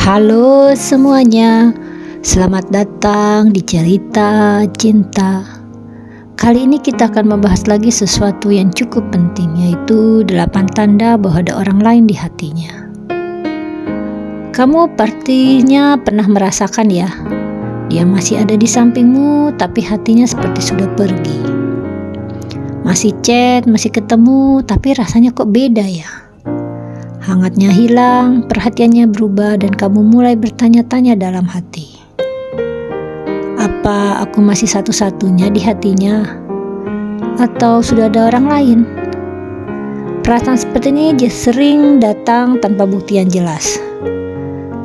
Halo semuanya, selamat datang di Cerita Cinta. Kali ini kita akan membahas lagi sesuatu yang cukup penting, yaitu 8 tanda bahwa ada orang lain di hatinya. Kamu pastinya pernah merasakan ya, dia masih ada di sampingmu tapi hatinya seperti sudah pergi. Masih chat, masih ketemu, tapi rasanya kok beda ya. Hangatnya hilang, perhatiannya berubah, dan kamu mulai bertanya-tanya dalam hati. Apa aku masih satu-satunya di hatinya? Atau sudah ada orang lain? Perasaan seperti ini sering datang tanpa bukti yang jelas.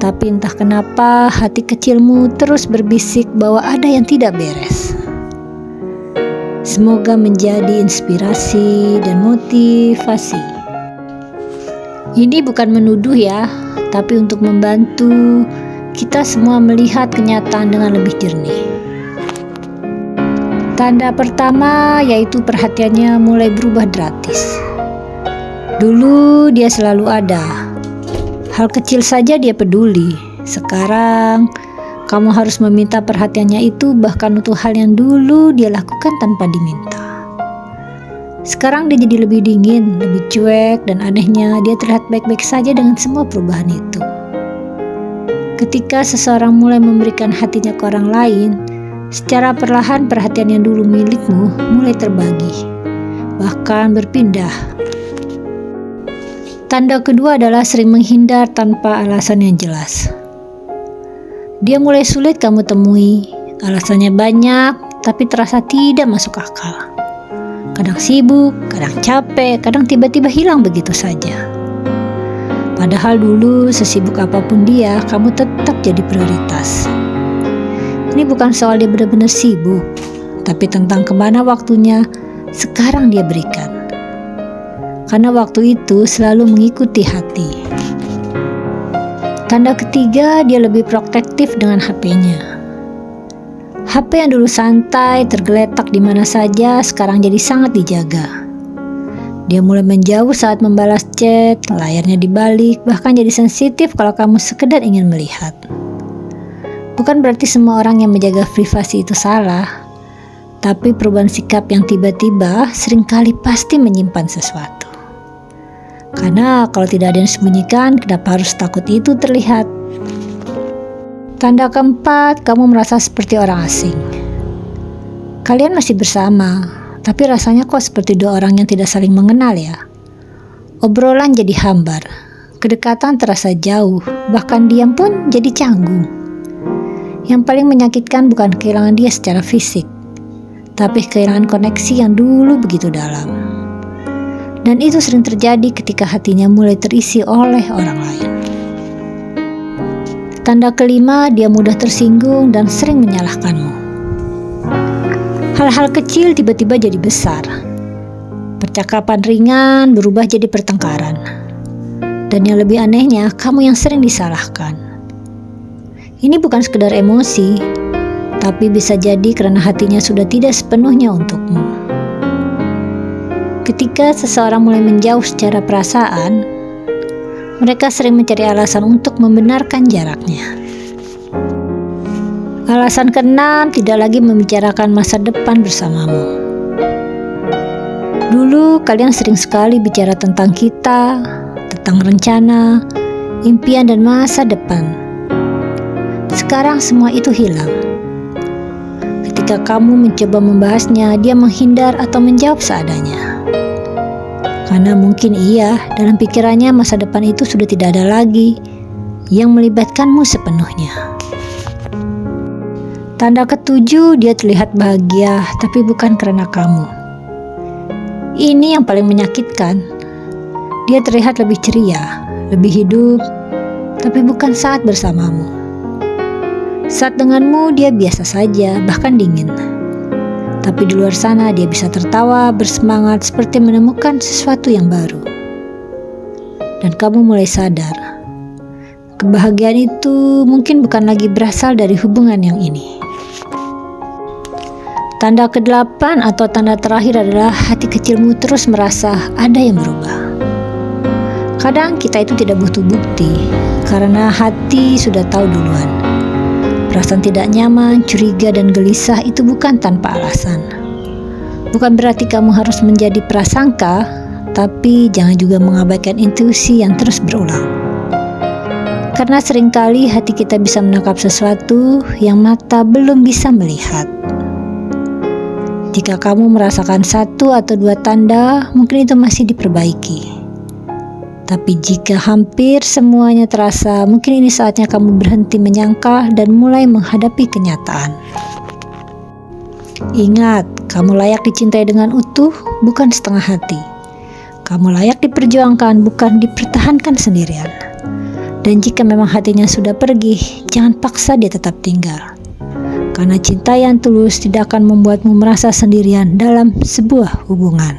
Tapi entah kenapa hati kecilmu terus berbisik bahwa ada yang tidak beres. Semoga menjadi inspirasi dan motivasi. Ini bukan menuduh ya, tapi untuk membantu kita semua melihat kenyataan dengan lebih jernih. Tanda pertama yaitu perhatiannya mulai berubah drastis. Dulu dia selalu ada. Hal kecil saja dia peduli. Sekarang kamu harus meminta perhatiannya itu bahkan untuk hal yang dulu dia lakukan tanpa diminta. Sekarang dia jadi lebih dingin, lebih cuek, dan anehnya dia terlihat baik-baik saja dengan semua perubahan itu. Ketika seseorang mulai memberikan hatinya ke orang lain, secara perlahan perhatian yang dulu milikmu mulai terbagi, bahkan berpindah. Tanda kedua adalah sering menghindar tanpa alasan yang jelas. Dia mulai sulit kamu temui, alasannya banyak, tapi terasa tidak masuk akal. Kadang sibuk, kadang capek, kadang tiba-tiba hilang begitu saja. Padahal dulu sesibuk apapun dia, kamu tetap jadi prioritas. Ini bukan soal dia benar-benar sibuk, tapi tentang kemana waktunya sekarang dia berikan. Karena waktu itu selalu mengikuti hati. Tanda ketiga, dia lebih protektif dengan HP-nya. HP yang dulu santai, tergeletak di mana saja, sekarang jadi sangat dijaga. Dia mulai menjauh saat membalas chat, layarnya dibalik, bahkan jadi sensitif kalau kamu sekedar ingin melihat. Bukan berarti semua orang yang menjaga privasi itu salah, tapi perubahan sikap yang tiba-tiba seringkali pasti menyimpan sesuatu. Karena kalau tidak ada yang disembunyikan, kenapa harus takut itu terlihat? Tanda keempat, kamu merasa seperti orang asing. Kalian masih bersama, tapi rasanya kok seperti dua orang yang tidak saling mengenal ya. Obrolan jadi hambar, kedekatan terasa jauh, bahkan diam pun jadi canggung. Yang paling menyakitkan bukan kehilangan dia secara fisik, tapi kehilangan koneksi yang dulu begitu dalam. Dan itu sering terjadi ketika hatinya mulai terisi oleh orang lain. Tanda kelima, dia mudah tersinggung dan sering menyalahkanmu. Hal-hal kecil tiba-tiba jadi besar. Percakapan ringan berubah jadi pertengkaran. Dan yang lebih anehnya, kamu yang sering disalahkan. Ini bukan sekedar emosi, tapi bisa jadi karena hatinya sudah tidak sepenuhnya untukmu. Ketika seseorang mulai menjauh secara perasaan, mereka sering mencari alasan untuk membenarkan jaraknya. Alasan keenam, tidak lagi membicarakan masa depan bersamamu. Dulu kalian sering sekali bicara tentang kita, tentang rencana, impian dan masa depan. Sekarang semua itu hilang. Ketika kamu mencoba membahasnya, dia menghindar atau menjawab seadanya. Karena mungkin dalam pikirannya masa depan itu sudah tidak ada lagi yang melibatkanmu sepenuhnya. Tanda ketujuh, dia terlihat bahagia tapi bukan karena kamu. Ini yang paling menyakitkan. Dia terlihat lebih ceria, lebih hidup, tapi bukan saat bersamamu. Saat denganmu dia biasa saja, bahkan dingin. Tapi di luar sana dia bisa tertawa, bersemangat seperti menemukan sesuatu yang baru. Dan kamu mulai sadar, kebahagiaan itu mungkin bukan lagi berasal dari hubungan yang ini. Tanda ke-8 atau tanda terakhir adalah hati kecilmu terus merasa ada yang berubah. Kadang kita itu tidak butuh bukti, karena hati sudah tahu duluan. Perasaan tidak nyaman, curiga, dan gelisah itu bukan tanpa alasan. Bukan berarti kamu harus menjadi prasangka, tapi jangan juga mengabaikan intuisi yang terus berulang. Karena seringkali hati kita bisa menangkap sesuatu yang mata belum bisa melihat. Jika kamu merasakan 1 atau 2 tanda, mungkin itu masih diperbaiki. Tapi jika hampir semuanya terasa, mungkin ini saatnya kamu berhenti menyangka dan mulai menghadapi kenyataan. Ingat, kamu layak dicintai dengan utuh, bukan setengah hati. Kamu layak diperjuangkan, bukan dipertahankan sendirian. Dan jika memang hatinya sudah pergi, jangan paksa dia tetap tinggal. Karena cinta yang tulus tidak akan membuatmu merasa sendirian dalam sebuah hubungan.